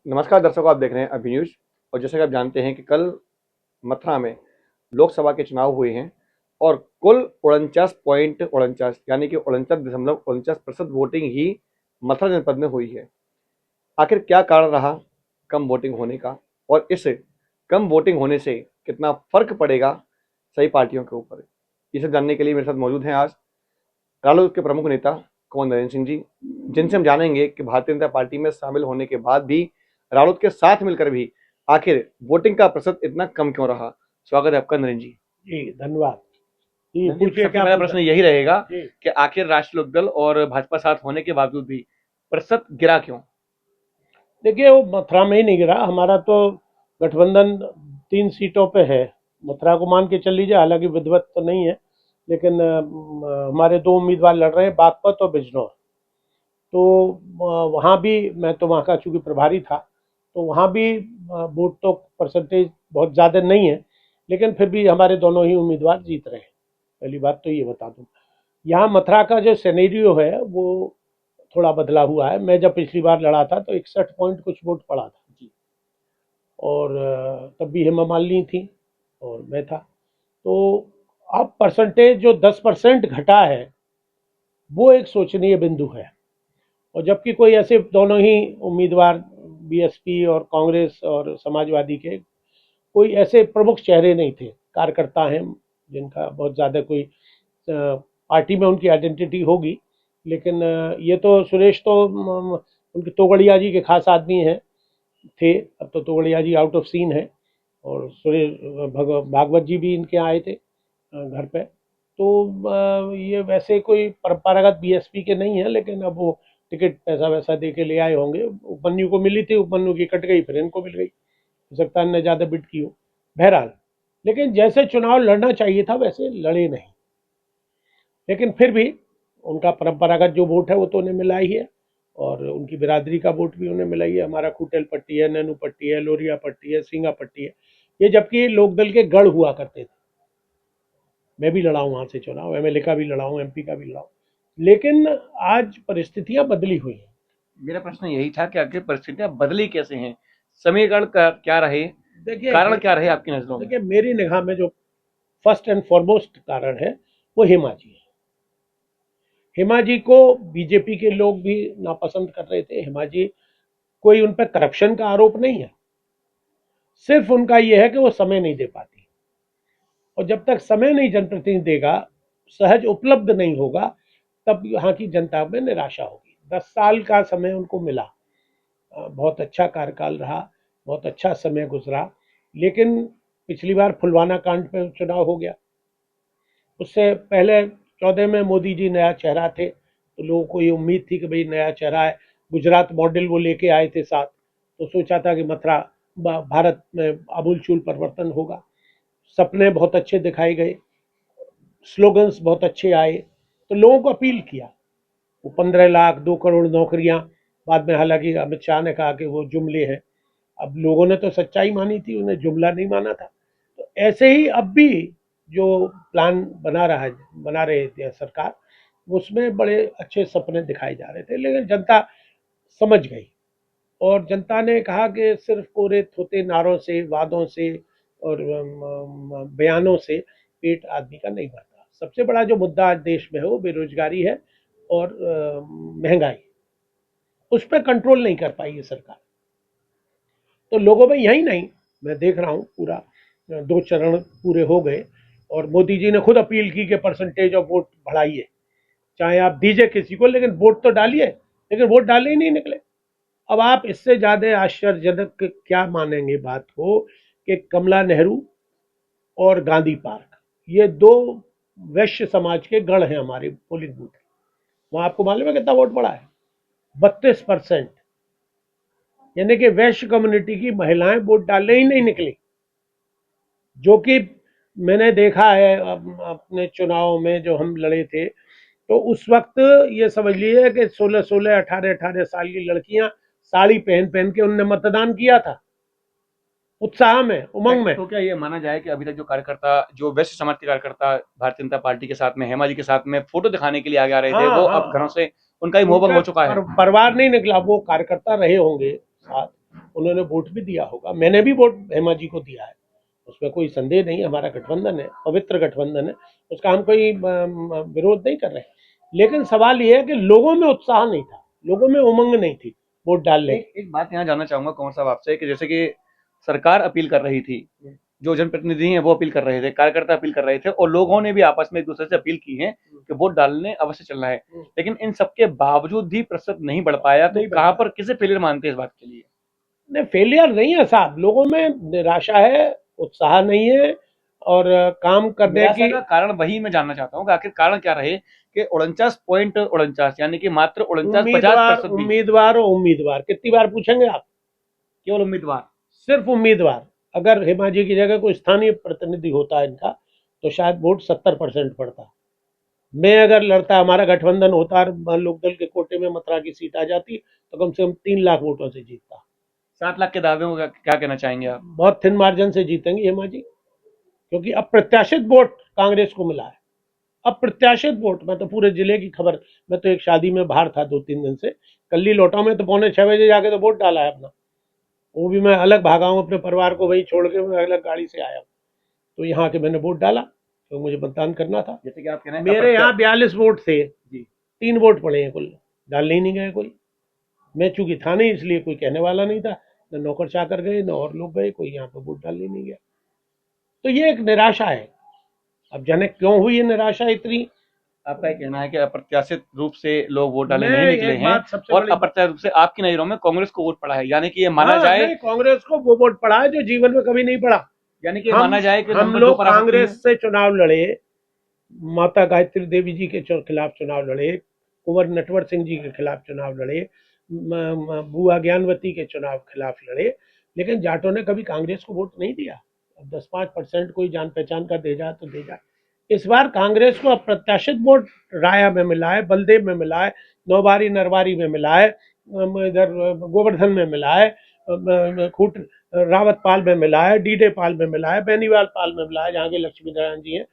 नमस्कार दर्शकों, आप देख रहे हैं अभी न्यूज। और जैसे कि आप जानते हैं कि कल मथुरा में लोकसभा के चुनाव हुए हैं और कुल 49.49 यानी कि 49.49% वोटिंग ही मथुरा जनपद में हुई है। आखिर क्या कारण रहा कम वोटिंग होने का और इस कम वोटिंग होने से कितना फर्क पड़ेगा सही पार्टियों के ऊपर, ये सब जानने के लिए मेरे साथ मौजूद हैं आज रालोद के प्रमुख नेता कुंवर नरेंद्र सिंह जी, जिनसे हम जानेंगे कि भारतीय जनता पार्टी में शामिल होने के बाद भी रालोद के साथ मिलकर भी आखिर वोटिंग का प्रतिशत इतना कम क्यों रहा। स्वागत है आपका नरेंद्र जी। जी धन्यवाद। जी नरेंद्र जी, पूछिए सबसे क्या पहला पूछना प्रश्न यही रहेगा जी। कि आखिर राष्ट्रीय लोकदल और भाजपा साथ होने के बावजूद भी प्रतिशत गिरा क्यों। देखिए वो मथुरा में ही नहीं गिरा, हमारा तो गठबंधन 3 सीटों पे है। मथुरा को मान के चल लीजिए, हालांकि विधिवत तो नहीं है, लेकिन हमारे 2 उम्मीदवार लड़ रहे हैं, बागपत और बिजनौर। तो वहाँ भी मैं तो वहाँ का चूंकि प्रभारी था, तो वहाँ भी वोट तो परसेंटेज बहुत ज़्यादा नहीं है, लेकिन फिर भी हमारे दोनों ही उम्मीदवार जीत रहे हैं। पहली बात तो ये बता दूँ। यहाँ मथुरा का जो सिनेरियो है वो थोड़ा बदला हुआ है। मैं जब पिछली बार लड़ा था तो 61 पॉइंट कुछ वोट पड़ा था जी, और तब भी हेमा मालिनी थी और मैं था। तो अब परसेंटेज जो 10% घटा है वो एक सोचनीय बिंदु है। और जबकि कोई ऐसे दोनों ही उम्मीदवार, बीएसपी और कांग्रेस और समाजवादी के, कोई ऐसे प्रमुख चेहरे नहीं थे। कार्यकर्ता हैं जिनका बहुत ज़्यादा कोई पार्टी में उनकी आइडेंटिटी होगी, लेकिन ये तो सुरेश तो उनके तोगड़िया जी के खास आदमी हैं, थे। अब तो तोगड़िया जी आउट ऑफ सीन है, और सुरेश भागवत जी भी इनके आए थे घर पे। तो ये वैसे कोई परंपरागत बीएसपी के नहीं है, लेकिन अब वो टिकट पैसा वैसा दे के ले आए होंगे। उपमन्यु को मिली थी, उपमन्यु की कट गई, फिर इनको मिल गई। हो सकता है ने ज़्यादा बिट की हो। बहरहाल, लेकिन जैसे चुनाव लड़ना चाहिए था वैसे लड़े नहीं। लेकिन फिर भी उनका परंपरागत जो वोट है वो तो उन्हें मिला ही है, और उनकी बिरादरी का वोट भी उन्हें मिला ही है। हमारा खूटेल पट्टी है, नैनू पट्टी है, लोरिया पट्टी है, सिंगा पट्टी है। ये जबकि लोकदल के गढ़ हुआ करते थे। मैं भी लड़ा हूँ वहाँ से चुनाव, एमएलए का भी लड़ा हूँ, एमपी का भी लड़ा हूँ। लेकिन आज परिस्थितियां बदली हुई हैं। मेरा प्रश्न यही था कि आखिर परिस्थितियां बदली कैसे हैं, समीकरण का क्या रहे, देखिए कारण क्या रहे आपकी नजरों में। देखिए मेरी निगाह में जो फर्स्ट एंड फॉरमोस्ट कारण है वो हेमा जी है। हेमा जी को बीजेपी के लोग भी नापसंद कर रहे थे। हेमा जी, कोई उन पर करप्शन का आरोप नहीं है, सिर्फ उनका यह है कि वो समय नहीं दे पाती। और जब तक समय नहीं जनप्रतिनिधि देगा, सहज उपलब्ध नहीं होगा, तब यहाँ की जनता में निराशा होगी। 10 साल का समय उनको मिला, बहुत अच्छा कार्यकाल रहा, बहुत अच्छा समय गुजरा। लेकिन पिछली बार फुलवाना कांड पे चुनाव हो गया। उससे पहले 14 में मोदी जी नया चेहरा थे, तो लोगों को ये उम्मीद थी कि भाई नया चेहरा है। गुजरात मॉडल वो लेके आए थे साथ, तो सोचा था कि मथुरा भारत में आमूलचूल परिवर्तन होगा। सपने बहुत अच्छे दिखाए गए, स्लोगन्स बहुत अच्छे आए, तो लोगों को अपील किया। वो 15 लाख 2 करोड़ नौकरियां, बाद में हालांकि अमित शाह ने कहा कि वो जुमले हैं। अब लोगों ने तो सच्चाई मानी थी, उन्हें जुमला नहीं माना था। तो ऐसे ही अब भी जो प्लान बना रहे थे सरकार, उसमें बड़े अच्छे सपने दिखाए जा रहे थे, लेकिन जनता समझ गई। और जनता ने कहा कि सिर्फ कोरे थोते नारों से, वादों से और बयानों से पेट आदमी का नहीं भरता। सबसे बड़ा जो मुद्दा आज देश में है वो बेरोजगारी है और महंगाई। उस पर कंट्रोल नहीं कर पाई ये सरकार। तो लोगों में यही नहीं, मैं देख रहा हूँ पूरा 2 चरण पूरे हो गए, और मोदी जी ने खुद अपील की कि परसेंटेज ऑफ वोट बढ़ाइए, चाहे आप दीजिए किसी को, लेकिन वोट तो डालिए। लेकिन वोट डाले ही नहीं निकले। अब आप इससे ज्यादा आश्चर्यजनक क्या मानेंगे बात को, कि कमला नेहरू और गांधी पार्क, ये दो वैश्य समाज के गढ़ हैं हमारे पोलिंग बूथ। वहां आपको मालूम है कितना वोट पड़ा है? 32%। यानी कि वैश्य कम्युनिटी की महिलाएं वोट डालने ही नहीं निकली। जो कि मैंने देखा है अपने चुनाव में जो हम लड़े थे, तो उस वक्त ये समझ लीजिए कि 16-16, 18-18 साल की लड़कियां साड़ी पहन पहन के उनने मतदान किया था, उत्साह में, उमंग में। तो क्या ये माना जाए कि अभी तक जो कार्यकर्ता, जो वैश्य समाज के कार्यकर्ता भारतीय जनता पार्टी के साथ में, हेमा जी के साथ में फोटो दिखाने के लिए आगे आ रहे थे, हाँ वो हाँ अब घरों हाँ, से उनका ही मोहभंग उनका हो चुका है। परिवार नहीं निकला। वो कार्यकर्ता रहे होंगे साथ, उन्होंने वोट भी दिया होगा, मैंने भी वोट हेमा जी को दिया है, उसमें कोई संदेह नहीं। हमारा गठबंधन है, पवित्र गठबंधन है, उसका हम कोई विरोध नहीं कर रहे हैं। लेकिन सवाल यह है कि लोगों में उत्साह नहीं था, लोगों में उमंग नहीं थी वोट डालने की। एक बात यहाँ जानना चाहूंगा कुंवर साहब आपसे कि जैसे कि सरकार अपील कर रही थी, जो जनप्रतिनिधि हैं वो अपील कर रहे थे, कार्यकर्ता अपील कर रहे थे, और लोगों ने भी आपस में एक दूसरे से अपील की है कि वोट डालने अवश्य चलना है, लेकिन इन सबके बावजूद भी प्रतिशत नहीं बढ़ पाया। तो कहाँ पर किसे फेलियर मानते हैं इस बात के लिए? नहीं, फेलियर नहीं है साहब, लोगों में निराशा है, उत्साह नहीं है, और काम करने निराशा की का कारण वही मैं जानना चाहता हूँ कि आखिर कारण क्या रहे कि 49.49 यानी कि मात्र 49-50% भी उम्मीदवार और उम्मीदवार कितनी बार पूछेंगे आप? केवल उम्मीदवार, सिर्फ उम्मीदवार। अगर हेमा जी की जगह कोई स्थानीय प्रतिनिधि होता इनका तो शायद वोट 70% पड़ता। मैं अगर लड़ता, हमारा गठबंधन होता और लोकदल के कोटे में मथुरा की सीट आ जाती तो कम से कम 3 लाख वोटों से जीतता। 7 लाख के दावे में क्या कहना चाहेंगे आप? बहुत थिन मार्जिन से जीतेंगे हेमा जी, क्योंकि अप्रत्याशित वोट कांग्रेस को मिला है। अप्रत्याशित वोट, मैं तो पूरे जिले की खबर, मैं तो एक शादी में बाहर था 2-3 दिन से, कल ही लौटा, मैं तो 5:45 जाके तो वोट डाला है अपना। वो भी मैं अलग भागा हूँ, अपने परिवार को वही छोड़ के मैं अलग गाड़ी से आया हूँ, तो यहाँ के मैंने वोट डाला तो मुझे मतदान करना था। जैसे कि आप कह रहे हैं मेरे यहाँ 42 वोट थे, जी 3 वोट पड़े हैं कुल, डालने ही नहीं गए कोई। मैं चूंकि था नहीं इसलिए कोई कहने वाला नहीं था, न नौकर चाकर गए न और लोग गए, कोई यहाँ पे वोट डालने नहीं गया। तो ये एक निराशा है। अब जाने क्यों हुई ये निराशा इतनी। आपका ये कहना है कि अप्रत्याशित रूप से लोग वोट डालने मैं नहीं निकले एक हैं, बात सबसे और बड़ी, अप्रत्याशित रूप से आपकी नज़रों में कांग्रेस को वोट पड़ा है, यानी कि ये माना जाए, नहीं, कांग्रेस को वो वोट पड़ा है जो जीवन में कभी नहीं पड़ा। यानी कि ये हम माना जाए कि हम नंबर 2 लोग पर आ सकती है। कांग्रेस से चुनाव लड़े, माता गायत्री देवी जी के खिलाफ चुनाव लड़े, कुंवर नटवर सिंह जी के खिलाफ चुनाव लड़े, बुआ ज्ञानवती के चुनाव खिलाफ लड़े, लेकिन जाटों ने कभी कांग्रेस को वोट नहीं दिया। अब 10-5% कोई जान पहचान का दे जाए तो दे जाए। इस बार कांग्रेस को अप्रत्याशित वोट राया में मिला है, बलदेव में मिला है, नौबारी नरवारी में मिला है, इधर गोवर्धन में मिला है, खूट रावत पाल में मिला है, डीडे पाल में मिला है, बेनीवाल पाल में मिला है, जहाँ के लक्ष्मी नारायण जी हैं।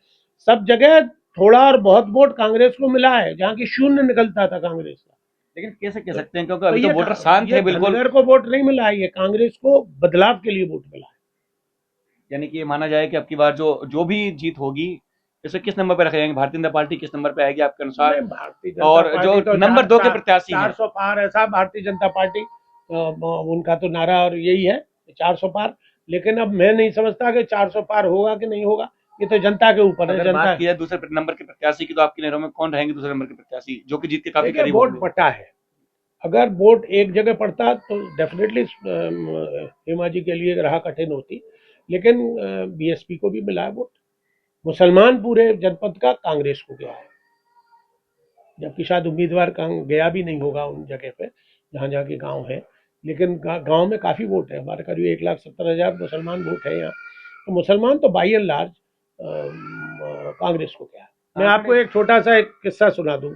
सब जगह थोड़ा और बहुत वोट कांग्रेस को मिला है, जहाँ की शून्य निकलता था कांग्रेस का। लेकिन कैसे कह सकते हैं, क्योंकि तो अभी तो ये वोटर शांत है बिल्कुल, धनगर को वोट नहीं मिला है, ये कांग्रेस को बदलाव के लिए वोट मिला है। यानी कि ये माना जाए कि अब की बार जो जो भी जीत होगी, इसे किस नंबर पे रखे जाएंगे? भारतीय जनता पार्टी किस नंबर पे आएगी आपके अनुसार? नहीं, भारतीय जनता और जो पार्टी तो नंबर 2 के प्रत्याशी हैं, 400 पार है साहब, भारतीय जनता पार्टी उनका तो नारा और यही है 400 पार। लेकिन अब मैं नहीं समझता कि 400 पार होगा कि नहीं होगा, ये तो जनता के ऊपर है। अगर जनता, बात की जाए दूसरे नंबर के प्रत्याशी की, तो आपकी नज़रों में कौन रहेंगे दूसरे नंबर के प्रत्याशी जो कि जीत के काफी देखिए करीब वोट होंगे? बटा है, अगर वोट एक जगह पड़ता तो डेफिनेटली हेमा जी के लिए राह कठिन होती, लेकिन बीएसपी को भी मिला है वोट। मुसलमान पूरे जनपद का कांग्रेस को गया है, जबकि शायद उम्मीदवार गया भी नहीं होगा उन जगह पे जहाँ जहाँ के गांव है, लेकिन गांव में काफ़ी वोट है, हमारे करीब 1,70,000 मुसलमान वोट है यहाँ। तो मुसलमान तो बाई एंड लार्ज कांग्रेस को गया है। मैं आपको एक छोटा सा एक किस्सा सुना दूँ।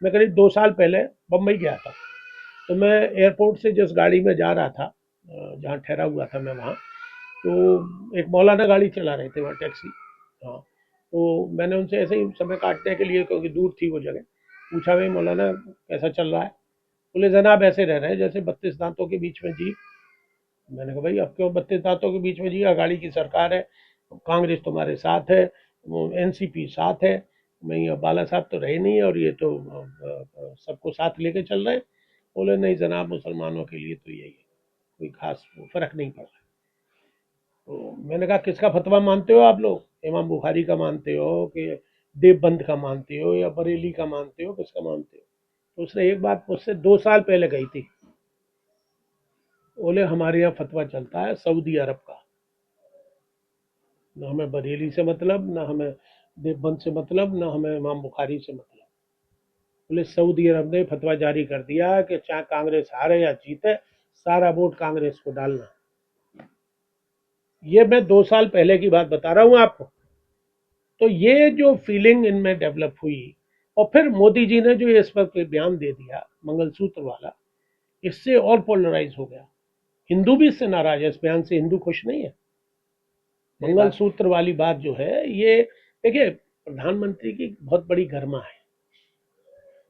मैं करीब 2 साल पहले बम्बई गया था, तो मैं एयरपोर्ट से जिस गाड़ी में जा रहा था, जहाँ ठहरा हुआ था मैं वहाँ, तो एक मौलाना गाड़ी चला रहे थे वहाँ, टैक्सी। हाँ, तो मैंने उनसे ऐसे ही समय काटने के लिए, क्योंकि दूर थी वो जगह, पूछा भाई मौलाना कैसा चल रहा है? बोले जनाब ऐसे रह रहे हैं जैसे 32 दांतों के बीच में जीप। मैंने कहा भाई अब क्यों 32 दांतों के बीच में जी? गाड़ी की सरकार है, कांग्रेस तुम्हारे साथ है, एनसीपी साथ है, नहीं अब बाला साहब तो रहे नहीं, और ये तो सबको साथ लेके चल रहे हैं। बोले नहीं जनाब, मुसलमानों के लिए तो यही है, कोई खास फर्क नहीं पड़ रहा। तो मैंने कहा किसका फतवा मानते हो आप लोग? इमाम बुखारी का मानते हो कि देवबंद का मानते हो या बरेली का मानते हो, किसका मानते हो? तो उसने एक बात मुझसे 2 साल पहले कही थी, बोले हमारे यहाँ फतवा चलता है सऊदी अरब का, न हमें बरेली से मतलब, न हमें देवबंद से मतलब, न हमें इमाम बुखारी से मतलब। बोले सऊदी अरब ने फतवा जारी कर दिया कि चाहे कांग्रेस हारे या जीते, सारा वोट कांग्रेस को डालना। ये मैं 2 साल पहले की बात बता रहा हूँ आपको। तो ये जो फीलिंग इनमें डेवलप हुई, और फिर मोदी जी ने जो इस वक्त बयान दे दिया मंगलसूत्र वाला, इससे और पोलराइज हो गया। हिंदू भी इससे नाराज है, इस बयान से हिंदू खुश नहीं है। मंगलसूत्र वाली बात जो है ये, देखिए प्रधानमंत्री की बहुत बड़ी गरिमा है।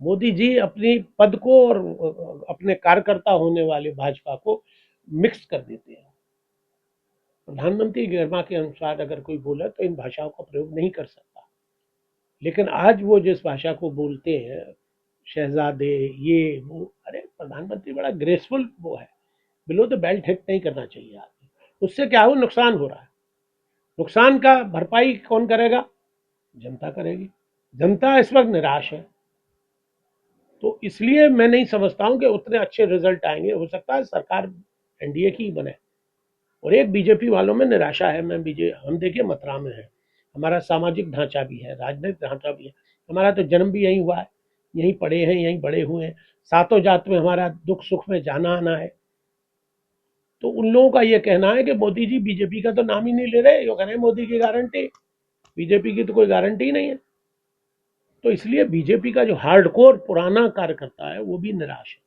मोदी जी अपनी पद को और अपने कार्यकर्ता होने वाले भाजपा को मिक्स कर देते हैं। प्रधानमंत्री गरिमा के अनुसार अगर कोई बोले तो इन भाषाओं का प्रयोग नहीं कर सकता, लेकिन आज वो जिस भाषा को बोलते हैं, शहजादे, ये वो, अरे प्रधानमंत्री बड़ा ग्रेसफुल वो है, बिलो द बेल्ट हिट नहीं करना चाहिए आदमी। उससे क्या हो, नुकसान हो रहा है। नुकसान का भरपाई कौन करेगा? जनता करेगी। जनता इस वक्त निराश है, तो इसलिए मैं नहीं समझता हूं कि उतने अच्छे रिजल्ट आएंगे। हो सकता है सरकार एनडीए की ही बने, और एक बीजेपी वालों में निराशा है। हम देखिए मथुरा में है, हमारा सामाजिक ढांचा भी है, राजनीतिक ढांचा भी है, हमारा तो जन्म भी यहीं हुआ है, यहीं पढ़े हैं, यहीं बड़े हुए हैं, सातों जात में हमारा दुख सुख में जाना आना है। तो उन लोगों का ये कहना है कि मोदी जी बीजेपी का तो नाम ही नहीं ले रहे, ये कह रहे हैं मोदी की गारंटी, बीजेपी की तो कोई गारंटी ही नहीं है। तो इसलिए बीजेपी का जो हार्डकोर पुराना कार्यकर्ता है वो भी निराश है।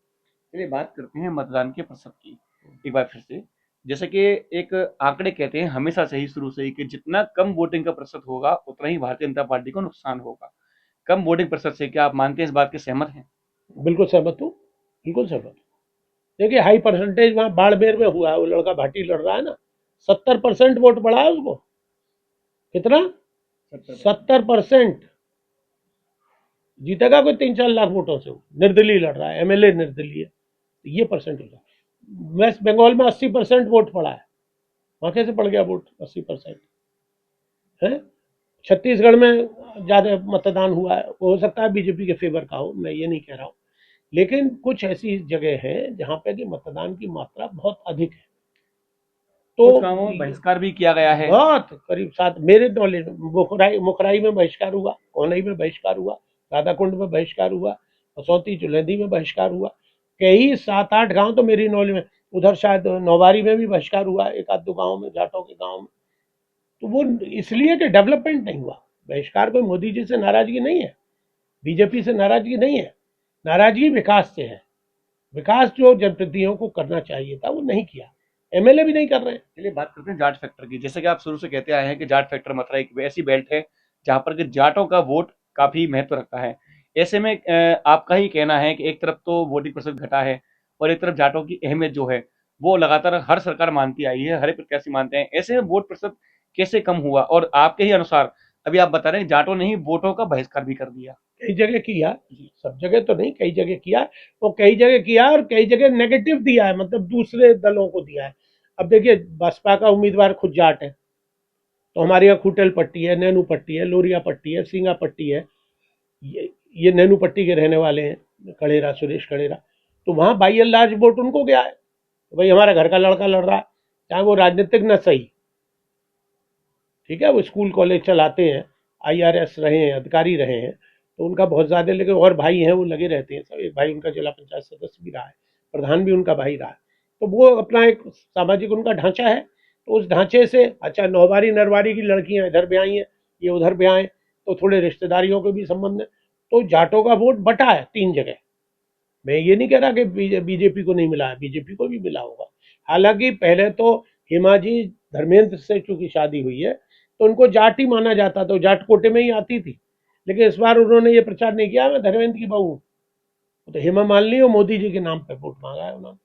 चलिए बात करते हैं मतदान के प्रतिशत की एक बार फिर से। जैसे कि एक आंकड़े कहते हैं हमेशा से ही, शुरू से ही, कि जितना कम वोटिंग का प्रतिशत होगा उतना ही भारतीय जनता पार्टी को नुकसान होगा। कम वोटिंग प्रतिशत से क्या आप मानते हैं, इस बात के सहमत हैं? बिल्कुल सहमत हूँ, बिल्कुल सहमत हूँ। देखिए हाई परसेंटेज वहां बाड़मेर में हुआ है, वो लड़का भाटी लड़ रहा है ना, 70% वोट पड़ा है उसको। कितना? 70%। जीतेगा कोई 3-4 लाख वोटों से, निर्दलीय लड़ रहा है, एमएलए निर्दलीय। तो ये परसेंट होगा। वेस्ट बंगाल में 80% वोट पड़ा है, वहां कैसे पड़ गया वोट 80%? है छत्तीसगढ़ में ज्यादा मतदान हुआ है, वो हो सकता है बीजेपी के फेवर का हो, मैं ये नहीं कह रहा हूँ, लेकिन कुछ ऐसी जगह है जहां पे कि मतदान की मात्रा बहुत अधिक है। तो कुछ गांवों में बहिष्कार भी किया गया है। बहुत करीब 7, मेरे नॉलेज में मुखराई में बहिष्कार हुआ, कोनई में बहिष्कार हुआ, राधाकुंड में बहिष्कार हुआ, कसौती चुलेंदी में बहिष्कार हुआ, कई 7-8 गांव तो मेरी नॉलेज में, उधर शायद नौवारी में भी बहिष्कार हुआ, एक आध दो गाँव में, जाटों के गाँव में। तो वो इसलिए कि डेवलपमेंट नहीं हुआ। बहिष्कार कोई मोदी जी से नाराजगी नहीं है, बीजेपी से नाराजगी नहीं है, नाराजगी विकास से है। विकास जो जनप्रतिनिधियों को करना चाहिए था वो नहीं किया, एमएलए भी नहीं कर रहे हैं। चलिए बात करते हैं जाट फैक्टर की। जैसे कि आप शुरू से कहते आए हैं कि जाट फैक्टर मथुरा एक ऐसी बेल्ट है जहां पर कि जाटों का वोट काफी महत्व रखता है। ऐसे में आपका ही कहना है कि एक तरफ तो वोटिंग प्रतिशत घटा है और एक तरफ जाटों की अहमियत जो है वो लगातार हर सरकार मानती आई है, हर एक प्रत्याशी मानते हैं। ऐसे में वोट प्रतिशत कैसे कम हुआ? और आपके ही अनुसार अभी आप बता रहे हैं जाटों ने ही वोटों का बहिष्कार भी कर दिया। कई जगह किया, सब जगह तो नहीं, कई जगह किया, वो कई जगह किया और कई जगह नेगेटिव दिया है, मतलब दूसरे दलों को दिया है। अब देखिए बसपा का उम्मीदवार खुद जाट है, तो हमारे यहाँ खूटल पट्टी है, नैनू पट्टी है, लोरिया पट्टी है, सिंगा पट्टी है, ये नैनू पट्टी के रहने वाले हैं, कड़ेरा, सुरेश कड़ेरा। तो वहां बाई एंड लार्ज वोट उनको गया है, तो भाई हमारा घर का लड़का लड़ रहा है, चाहे वो राजनीतिक न सही, ठीक है, वो स्कूल कॉलेज चलाते हैं, आईआरएस रहे हैं, अधिकारी रहे हैं, तो उनका बहुत ज्यादा, लेकिन और भाई हैं वो लगे रहते हैं सब। एक भाई उनका जिला पंचायत सदस्य भी रहा है, प्रधान भी उनका भाई रहा है, तो वो अपना एक सामाजिक उनका ढांचा है। तो उस ढांचे से अच्छा नौवारी नरवारी की लड़कियां इधर ब्याई हैं, ये उधर ब्याए, तो थोड़े रिश्तेदारियों के भी संबंध है। तो जाटों का वोट बटा है 3 जगह। मैं ये नहीं कह रहा कि बीजेपी को नहीं मिला है, बीजेपी को भी मिला होगा। हालांकि पहले तो हिमाजी धर्मेंद्र से चूंकि शादी हुई है तो उनको जाट ही माना जाता, तो जाट कोटे में ही आती थी। लेकिन इस बार उन्होंने ये प्रचार नहीं किया मैं धर्मेंद्र की बहू हूं, तो हेमा मालिनी और मोदी जी के नाम पे वोट मांगा है उन्होंने।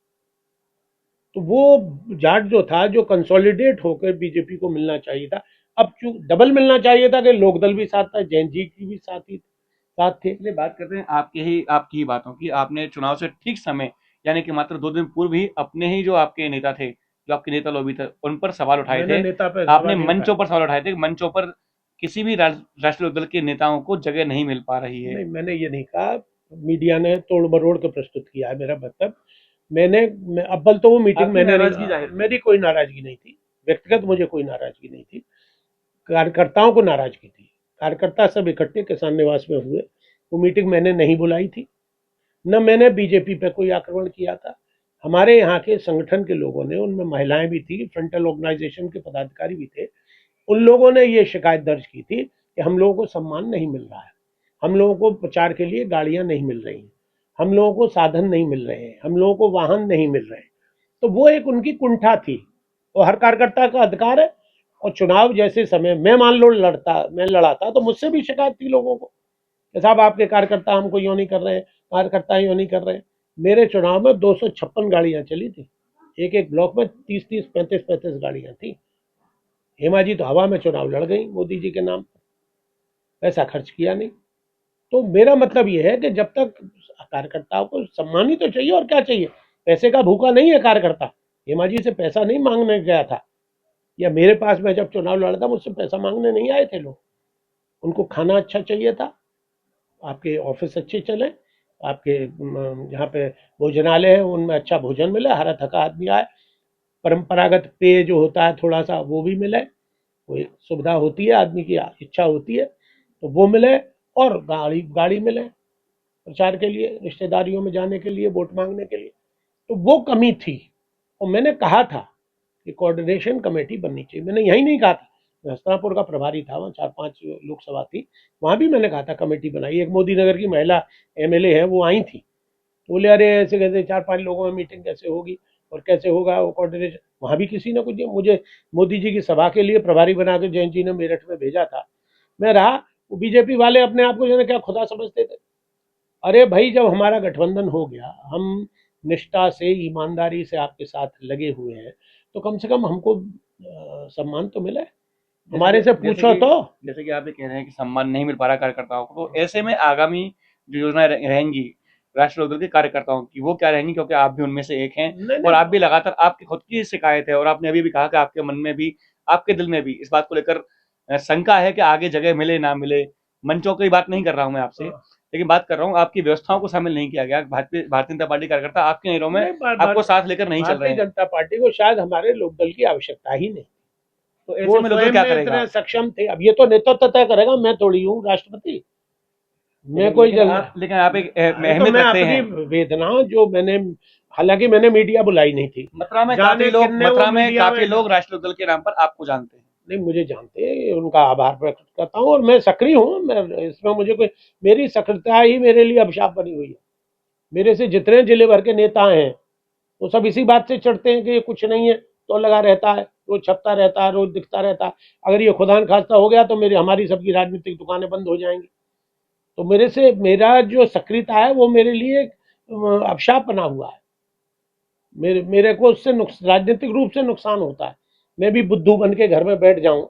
तो वो जाट जो था, जो कंसोलिडेट होकर बीजेपी को मिलना चाहिए था, अब डबल मिलना चाहिए था कि लोकदल भी साथ था, जैन जी की भी साथ थे। चलिए बात करते हैं आपकी ही बातों की। आपने चुनाव से ठीक समय यानी कि मात्र 2 दिन पूर्व ही अपने ही जो आपके नेता थे, जो आपके नेता लॉबी थे, उन पर सवाल उठाए मैंने थे। नेता पे आपने सवाल नहीं मंचों उठाया। पर सवाल उठाए थे, मंचों पर किसी भी राष्ट्रीय दल के नेताओं को जगह नहीं मिल पा रही है। नहीं, मैंने ये नहीं कहा, मीडिया ने तोड़ मरोड़ के प्रस्तुत किया है मेरा मतलब। अव्वल तो वो मीटिंग आपकी मैंने नाराजगी नहीं, जाहिर थी। मेरी कोई नाराजगी नहीं थी, व्यक्तिगत मुझे कोई नाराजगी नहीं थी, कार्यकर्ताओं को नाराजगी थी। कार्यकर्ता सब इकट्ठे किसान निवास में हुए, वो मीटिंग मैंने नहीं बुलाई थी, न मैंने बीजेपी पे कोई आक्रमण किया था। हमारे यहाँ के संगठन के लोगों ने, उनमें महिलाएं भी थी, फ्रंटल ऑर्गेनाइजेशन के पदाधिकारी भी थे, उन लोगों ने ये शिकायत दर्ज की थी कि हम लोगों को सम्मान नहीं मिल रहा है, हम लोगों को प्रचार के लिए गाड़ियां नहीं मिल रही हैं, हम लोगों को साधन नहीं मिल रहे हैं, हम लोगों को वाहन नहीं मिल रहे हैं। तो वो एक उनकी कुंठा थी, और हर कार्यकर्ता का अधिकार है। और चुनाव जैसे समय मैं लड़ाता तो मुझसे भी शिकायत थी लोगों को कि साहब आपके कार्यकर्ता हमको यूं नहीं कर रहे हैं, कार्यकर्ता यूं नहीं कर रहे हैं। मेरे चुनाव में 256 गाड़ियां चली थी, एक एक ब्लॉक में 30-30, 35-35 गाड़ियां थी। हेमा जी तो हवा में चुनाव लड़ गई मोदी जी के नाम पर, पैसा खर्च किया नहीं। तो मेरा मतलब ये है कि जब तक कार्यकर्ताओं को सम्मान ही तो चाहिए, और क्या चाहिए। पैसे का भूखा नहीं है कार्यकर्ता। हेमा जी से पैसा नहीं मांगने गया था, या मेरे पास में जब चुनाव लड़ा था मुझसे पैसा मांगने नहीं आए थे लोग। उनको खाना अच्छा चाहिए था, आपके ऑफिस अच्छे चले, आपके जहाँ पे भोजनालय है उनमें अच्छा भोजन मिले, हरा थका आदमी आए, परंपरागत पेय जो होता है थोड़ा सा वो भी मिले, कोई सुविधा होती है, आदमी की इच्छा होती है तो वो मिले, और गाड़ी गाड़ी मिले प्रचार के लिए, रिश्तेदारियों में जाने के लिए, वोट मांगने के लिए। तो वो कमी थी। और मैंने कहा था कि कोऑर्डिनेशन कमेटी बननी चाहिए। मैंने यही नहीं कहा था, मैं हस्तिनापुर का प्रभारी था, वहाँ 4-5 लोकसभा थी, वहाँ भी मैंने कहा था कमेटी बनाई। एक मोदी नगर की महिला एमएलए है, वो आई थी, बोले अरे ऐसे कैसे 4-5 लोगों में मीटिंग कैसे होगी और कैसे होगा वो कोऑर्डिनेशन। वहाँ भी किसी ने कुछ दिया। मुझे मोदी जी की सभा के लिए प्रभारी बना के जयंत जी ने मेरठ में भेजा था, मैं रहा। वो बीजेपी वाले अपने आप को जो है क्या खुदा समझते थे। अरे भाई, जब हमारा गठबंधन हो गया, हम निष्ठा से ईमानदारी से आपके साथ लगे हुए हैं, तो कम से कम हमको सम्मान तो मिले। हमारे से पूछो तो। जैसे कि आप ये कह रहे हैं कि सम्मान नहीं मिल पा रहा कार्यकर्ताओं को, तो ऐसे में आगामी जो योजनाएं रहेंगी राष्ट्रीय लोकदल के कार्यकर्ताओं की, वो क्या रहेंगी, क्योंकि आप भी उनमें से एक हैं नहीं और नहीं, आप भी लगातार, आपकी खुद की शिकायत है और आपने अभी भी कहा कि आपके मन में भी, आपके दिल में भी इस बात को लेकर शंका है कि आगे जगह मिले ना मिले। मंचों की बात नहीं कर रहा हूं मैं आपसे, हाँ, लेकिन बात कर रहा हूं आपकी व्यवस्थाओं को शामिल नहीं किया गया। भारतीय भारतीय जनता पार्टी कार्यकर्ता आपके नहरों में नहीं, आपको साथ लेकर नहीं चल रहे भारतीय हैं, जनता पार्टी को शायद हमारे लोकदल की आवश्यकता ही नहीं। तो ऐसे वो में लोकदल स्वयं क्या में करेगा? इतने सक्षम थे। अब ये तो नेतृत्व तय करेगा, मैं थोड़ी हूँ राष्ट्रपति, मैं लेकिन कोई लेकिन आप एक अरे तो अहमियत मैं रखते अपनी हैं। वेदना जो मैंने, हालांकि मैंने मीडिया बुलाई नहीं थी, जाने किन्ने वो मथुरा में मीडिया काफी में। लोग राष्ट्रीय लोकदल के नाम पर आपको जानते हैं। नहीं, मुझे जानते हैं, उनका आभार प्रकट करता हूँ, और मैं सक्रिय हूँ। मैं इसमें, मुझे कोई, मेरी सक्रियता ही मेरे लिए अभिशाप बनी हुई है। मेरे से जितने जिले भर के नेता हैं वो सब इसी बात से चढ़ते हैं कि ये कुछ नहीं है, तो लगा रहता है, रोज छपता रहता है, रोज दिखता रहता है। अगर ये खुदा न खास्ता हो गया तो मेरी हमारी सबकी राजनीतिक दुकानें बंद हो जाएंगी। तो मेरे से, मेरा जो सक्रियता है वो मेरे लिए एक अभिशाप बना हुआ है। मेरे मेरे को उससे राजनीतिक रूप से नुकसान होता है। मैं भी बुद्धू बन के घर में बैठ जाऊं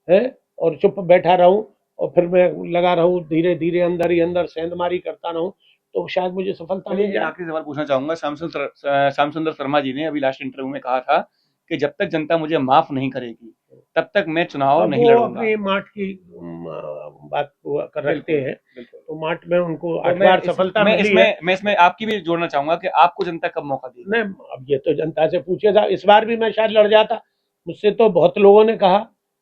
है, और चुप बैठा रहूं, और फिर मैं लगा रहूं धीरे धीरे अंदर ही अंदर सेंधमारी करता रहूं, तो शायद मुझे सफलता चलिए, मिल एक जाए। आखिरी सवाल पूछना चाहूंगा। श्याम सुंदर शर्मा जी ने अभी लास्ट इंटरव्यू में कहा था कि जब तक जनता मुझे माफ नहीं करेगी तब तक मैं चुनाव अब नहीं वो लड़ूंगा। अपनी माठ की बात को कर रखते बिल्कुल, हैं, बिल्कुल। तो माठ में उनको तो 8 बार सफलता मिली है। मैं इसमें आपकी भी जोड़ना चाहूंगा कि आपको जनता कब मौका देगी? नहीं, अब ये तो जनता से पूछेगा। इस बार भी मैं शायद लड़ जाता। मुझसे तो बहुत लोगों ने कहा,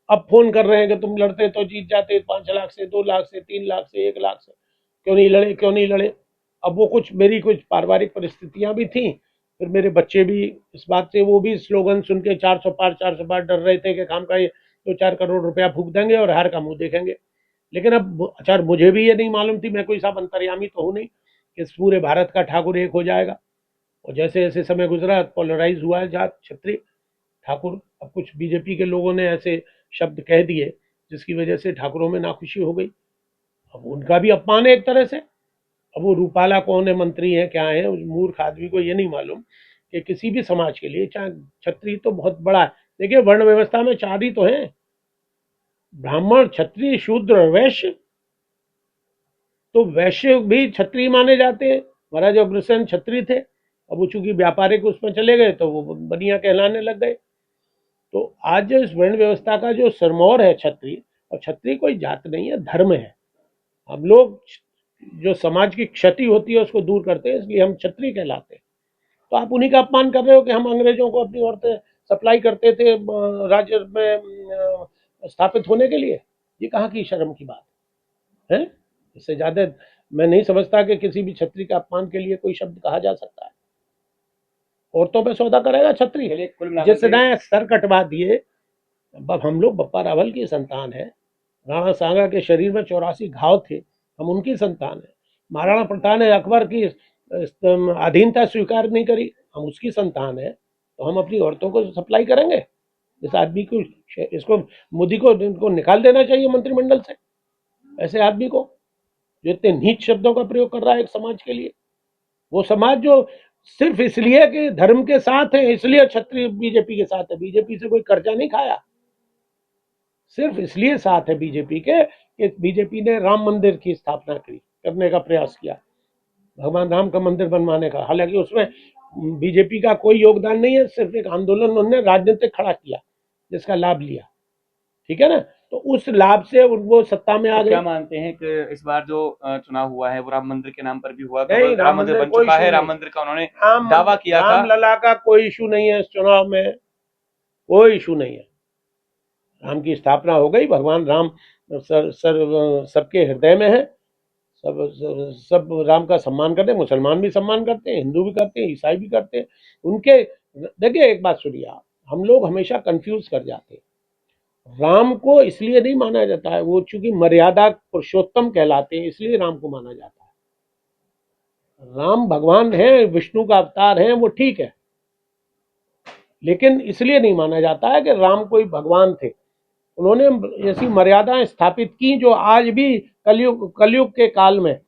अब फोन कर रहे हैं कि तुम लड़ते तो जीत जाते, 5 लाख से, 2 लाख से, 3 लाख से, 1 लाख से, क्यों नहीं लड़े, क्यों नहीं लड़े। अब वो कुछ मेरी कुछ पारिवारिक परिस्थितियां भी थी, फिर मेरे बच्चे भी इस बात से, वो भी स्लोगन सुन के 400 पार 400 पार डर रहे थे कि काम का ये 2-4 करोड़ रुपया फूक देंगे और हार का मुंह देखेंगे। लेकिन अब अच्छा, मुझे भी ये नहीं मालूम थी, मैं कोई साहब अंतर्यामी तो हूँ नहीं कि इस पूरे भारत का ठाकुर एक हो जाएगा। और जैसे जैसे समय गुजरा, पोलराइज हुआ है जाट क्षत्रिय ठाकुर। अब कुछ बीजेपी के लोगों ने ऐसे शब्द कह दिए जिसकी वजह से ठाकुरों में नाखुशी हो गई। अब उनका भी अपमान है एक तरह से। अब वो रूपाला कौन है, मंत्री है, क्या है, उस मूर्ख आदमी को ये नहीं मालूम कि किसी भी समाज के लिए, चाहे क्षत्रिय तो बहुत बड़ा है। देखिए, वर्ण व्यवस्था में 4 ही तो हैं, ब्राह्मण, क्षत्रिय, शूद्र और वैश्य। तो वैश्य भी क्षत्रिय माने जाते हैं। महाराज अग्रसेन क्षत्रिय थे, अब वो चूंकि व्यापारिक उसमें चले गए तो वो बनिया कहलाने लग गए। तो आज जो इस वर्ण व्यवस्था का जो सरमौर है क्षत्रिय, और क्षत्रिय कोई जात नहीं है, धर्म है। हम लोग जो समाज की क्षति होती है उसको दूर करते हैं, इसलिए हम क्षत्रिय कहलाते हैं। तो आप उन्हीं का अपमान कर रहे हो कि हम अंग्रेजों को अपनी औरतें सप्लाई करते थे राज्य में स्थापित होने के लिए। ये कहाँ की शर्म की बात है? इससे ज्यादा मैं नहीं समझता कि किसी भी क्षत्रिय के अपमान के लिए कोई शब्द कहा जा सकता है। औरतों पे सौदा करेगा क्षत्रिय? जिसने सर कटवा दिए। अब हम लोग बप्पा रावल की संतान है, राणा सांगा के शरीर में 84 घाव थे, हम उनकी संतान है। महाराणा प्रताप ने अकबर की अधीनता स्वीकार नहीं करी, हम उसकी संतान है। तो हम अपनी औरतों को सप्लाई करेंगे? इस आदमी को, इसको, मोदी को इनको निकाल देना चाहिए मंत्रिमंडल से, ऐसे आदमी को जो इतने नीच शब्दों का प्रयोग कर रहा है एक समाज के लिए। वो समाज जो सिर्फ इसलिए कि धर्म के साथ है, इसलिए क्षत्रिय बीजेपी के साथ है। बीजेपी से कोई कर्जा नहीं खाया, सिर्फ इसलिए साथ है बीजेपी के कि बीजेपी ने राम मंदिर की स्थापना करने का प्रयास किया, भगवान राम का मंदिर बनवाने का। हालांकि उसमें बीजेपी का कोई योगदान नहीं है, सिर्फ एक आंदोलन उन्होंने राजनीतिक खड़ा किया जिसका लाभ लिया, ठीक है ना। तो उस लाभ से वो सत्ता में आ गए। क्या मानते हैं कि इस बार जो चुनाव हुआ है वो राम मंदिर के नाम पर भी हुआ? नहीं, राम मंदिर बन चुका है, राम मंदिर का उन्होंने दावा किया था। रामलला का कोई इशू नहीं है इस चुनाव में, कोई इशू नहीं है। राम की स्थापना हो गई, भगवान राम सबके हृदय में है, सब राम का सम्मान करते हैं। मुसलमान भी सम्मान करते हैं, हिंदू भी करते हैं, ईसाई भी करते हैं उनके। देखिए एक बात सुनिए आप, हम लोग हमेशा कंफ्यूज कर जाते हैं। राम को इसलिए नहीं माना जाता है, वो चूंकि मर्यादा पुरुषोत्तम कहलाते हैं इसलिए राम को माना जाता है। राम भगवान है, विष्णु का अवतार है, वो ठीक है, लेकिन इसलिए नहीं माना जाता है कि राम कोई भगवान थे। उन्होंने ऐसी मर्यादाएं स्थापित की जो आज भी कलयुग के काल में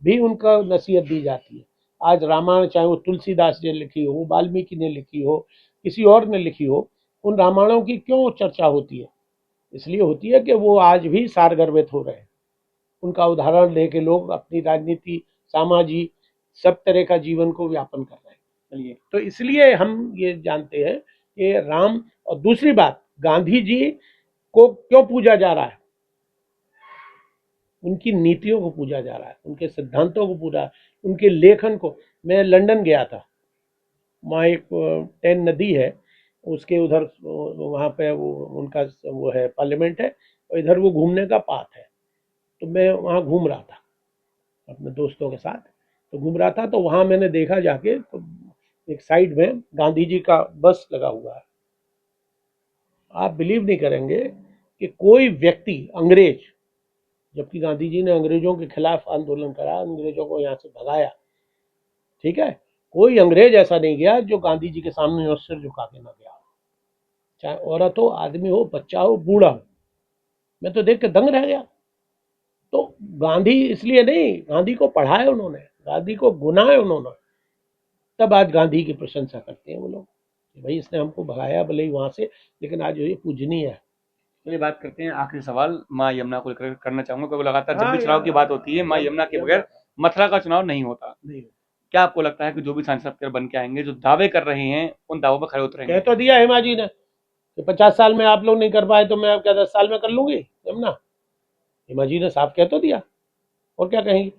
भी उनका नसीहत दी जाती है। आज रामायण चाहे वो तुलसीदास ने लिखी हो, वाल्मीकि ने लिखी हो, किसी और ने लिखी हो, उन रामायणों की क्यों चर्चा होती है? इसलिए होती है कि वो आज भी सारगर्भित हो रहे हैं। उनका उदाहरण लेके लोग अपनी राजनीति, सामाजिक सब तरह का जीवन को व्यापन कर रहे हैं। चलिए, तो इसलिए हम ये जानते हैं कि राम। और दूसरी बात, गांधी जी को क्यों पूजा जा रहा है? उनकी नीतियों को पूजा जा रहा है, उनके सिद्धांतों को पूजा, उनके लेखन को। मैं लंदन गया था, वहाँ एक टेन नदी है, उसके उधर वहाँ पे वो उनका वो है पार्लियामेंट है, और इधर वो घूमने का पाथ है। तो मैं वहाँ घूम रहा था अपने दोस्तों के साथ, तो घूम रहा था, तो वहाँ मैंने देखा जाके, तो एक साइड में गांधी जी का बस लगा हुआ है। आप बिलीव नहीं करेंगे कि कोई व्यक्ति, अंग्रेज, जबकि गांधी जी ने अंग्रेजों के खिलाफ आंदोलन करा, अंग्रेजों को यहाँ से भगाया, ठीक है, कोई अंग्रेज ऐसा नहीं गया जो गांधी जी के सामने और सिर झुका के ना गया, चाहे औरत हो, आदमी हो, बच्चा हो, बूढ़ा हो। मैं तो देख के दंग रह गया। तो गांधी इसलिए नहीं, गांधी को पढ़ा है उन्होंने, गांधी को गुना है उन्होंने, तब आज गांधी की प्रशंसा करते हैं वो लोग कि भाई इसने हमको भगाया भले ही वहां से, लेकिन आज ये पूजनीय है। चलिए बात करते हैं, आखिरी सवाल माँ यमुना को लेकर करना चाहूंगा, क्योंकि लगातार जब भी चुनाव की बात होती है माँ यमुना के बगैर मथुरा का चुनाव नहीं होता। क्या आपको लगता है कि जो भी सांसद बन के आएंगे, जो दावे कर रहे हैं, उन दावों पर खरे उतरेंगे? कह तो दिया हेमा जी ने कि 50 साल में आप लोग नहीं कर पाए तो मैं अब क्या 10 साल में कर लूंगी यमुना। हेमा जी ने साफ कह तो दिया, और क्या कहेंगी?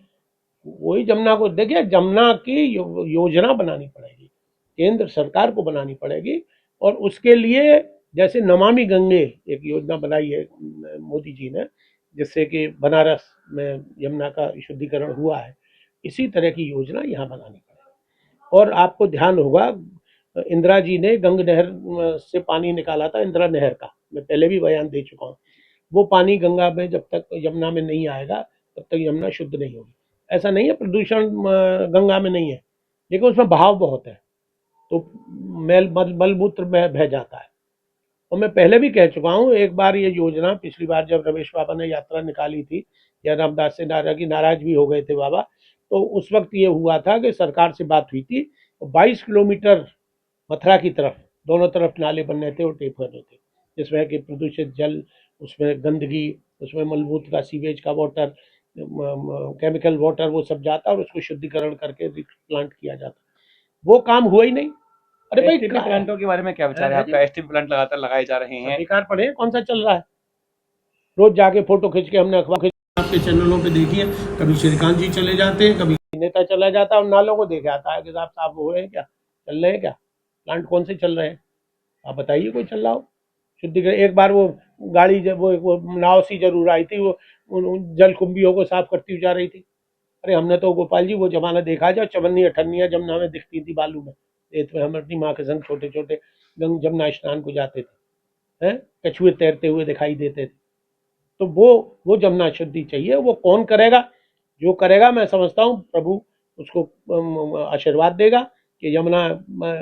वही जमुना को देखिए, जमुना की योजना बनानी पड़ेगी, केंद्र सरकार को बनानी पड़ेगी। और उसके लिए जैसे नमामि गंगे एक योजना बनाई है मोदी जी ने, जिससे कि बनारस में यमुना का शुद्धिकरण हुआ है, इसी तरह की योजना यहाँ बनानी पड़ेगी। और आपको ध्यान होगा, इंदिरा जी ने गंग नहर से पानी निकाला था, इंदिरा नहर का मैं पहले भी बयान दे चुका हूँ। वो पानी गंगा में जब तक यमुना में नहीं आएगा तब तक यमुना शुद्ध नहीं होगी। ऐसा नहीं है प्रदूषण गंगा में नहीं है, लेकिन उसमें बहाव बहुत है, तो मलमूत्र में बह जाता है। और मैं पहले भी कह चुका हूँ, एक बार ये योजना, पिछली बार जब रमेश बाबा ने यात्रा निकाली थी, या रामदास से नाराज भी हो गए थे बाबा, तो उस वक्त ये हुआ था कि सरकार से बात हुई थी, 22 किलोमीटर मथुरा की तरफ दोनों तरफ नाले बनने थे और टेप करने थे, जिसमें कि प्रदूषित जल, उसमें गंदगी, उसमें मलमूत्र का, सीवेज का वाटर, केमिकल वाटर, वो सब जाता और उसको शुद्धिकरण करके प्लांट किया जाता। वो काम हुआ ही नहीं। अरे भाई, एसटीपी प्लांटों के बारे में क्या विचार है आपका? एसटीपी प्लांट लगातार लगाए जा रहे हैं, बेकार पड़े, कौन सा चल रहा है? रोज जाके फोटो खींच के हमने अखबार आपके चैनलों पे देखी है, कभी श्रीकांत जी चले जाते हैं, कभी नेता चला जाता है और नालों को देखे आता है कि साहब साफ हो रहे हैं क्या, चल रहे हैं क्या? प्लांट कौन से चल रहे हैं? आप बताइए कोई चल रहा हो शुद्धिकरण। एक बार वो गाड़ी जब वो नाव सी जरूर आई थी, वो जल कुंभियों को साफ करती हुई जा रही थी। अरे हमने तो गोपाल जी वो जमाना देखा, जब चवन्नी अठन्नियाँ जमुना में दिखती थी बालू में, रेत में, हम अपनी माँ के संग छोटे छोटे जमुना स्नान को जाते थे, हैं, कछुए तैरते हुए दिखाई देते थे। तो वो जमुना शुद्धि चाहिए। वो कौन करेगा? जो करेगा, मैं समझता हूँ प्रभु उसको आशीर्वाद देगा कि यमुना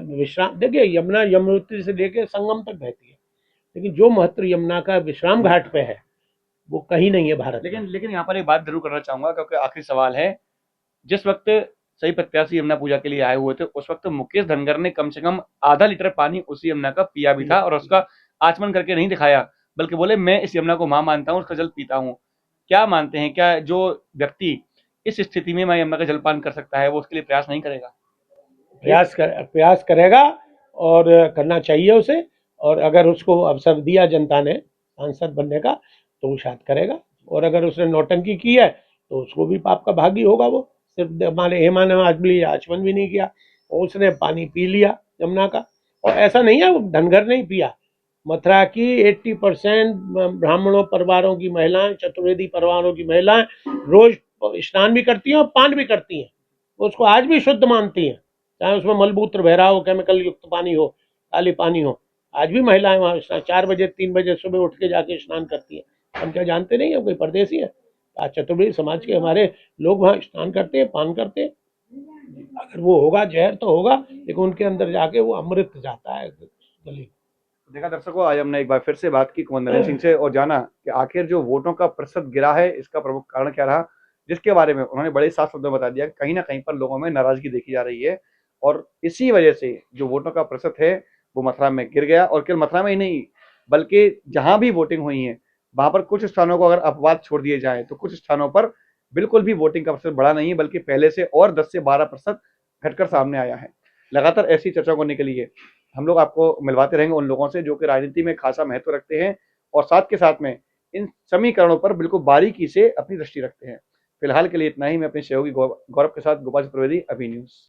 विश्राम। देखिए, यमुना यमुनोत्री से लेकर संगम तक बहती है, लेकिन जो महत्व यमुना का विश्राम घाट पे है वो कहीं नहीं है भारत। लेकिन यहाँ पर एक बात जरूर करना चाहूंगा, क्योंकि आखिरी सवाल है, जिस वक्त सही प्रत्याशी यमुना पूजा के लिए आए हुए थे, उस वक्त मुकेश धनगर ने कम से कम आधा लीटर पानी उसी यमुना का पिया भी था और उसका आचमन करके नहीं दिखाया, बल्कि बोले मैं इस यमुना को मां मानता हूं, उसका जल पीता हूं। क्या मानते हैं, क्या जो व्यक्ति इस स्थिति में मां यमुना का जलपान कर सकता है वो उसके लिए प्रयास नहीं करेगा? प्रयास करेगा और करना चाहिए उसे। और अगर उसको अवसर दिया जनता ने सांसद बनने का तो वो शायद करेगा। और अगर उसने नौटंकी की है तो उसको भी पाप का भागी होगा। वो सिर्फ हमारे हेमा ने आज भी आचमन भी नहीं किया और उसने पानी पी लिया यमुना का। और ऐसा नहीं है वो धनगर नहीं पिया, मथुरा की 80% ब्राह्मणों परिवारों की महिलाएं, चतुर्वेदी परिवारों की महिलाएं रोज स्नान भी करती हैं और पान भी करती हैं। वो उसको आज भी शुद्ध मानती हैं, चाहे उसमें मलमूत्र बह रहा हो, केमिकल युक्त पानी हो, काली पानी हो। आज भी महिलाएं वहाँ 4 बजे 3 बजे सुबह उठ के जाके स्नान करती हैं। हम क्या जानते नहीं है, कोई परदेसी है? आज चतुर्वेदी समाज के हमारे लोग वहाँ स्नान करते हैं, पान करते हैं। अगर वो होगा जहर तो होगा, लेकिन उनके अंदर जाके वो अमृत जाता है गले। देखा दर्शकों, आज हमने एक बार फिर से बात की कुंवर नरेंद्र सिंह से और जाना कि आखिर जो वोटों का प्रतिशत गिरा है इसका प्रमुख कारण क्या रहा, जिसके बारे में उन्होंने बड़े साफ शब्दों में बता दिया कि कहीं ना कहीं पर लोगों में नाराजगी देखी जा रही है और इसी वजह से जो वोटों का प्रतिशत है वो मथुरा में गिर गया। और केवल मथुरा में ही नहीं, बल्कि जहां भी वोटिंग हुई है वहां पर कुछ स्थानों को अगर अपवाद छोड़ दिए जाए तो कुछ स्थानों पर बिल्कुल भी वोटिंग का प्रतिशत बढ़ा नहीं है, बल्कि पहले से और 10 से 12% घटकर सामने आया है। लगातार ऐसी चर्चा करने के लिए हम लोग आपको मिलवाते रहेंगे उन लोगों से जो कि राजनीति में खासा महत्व रखते हैं और साथ के साथ में इन समीकरणों पर बिल्कुल बारीकी से अपनी दृष्टि रखते हैं। फिलहाल के लिए इतना ही। मैं अपने सहयोगी गौरव के साथ गोपाल चतुर्वेदी, अभी न्यूज।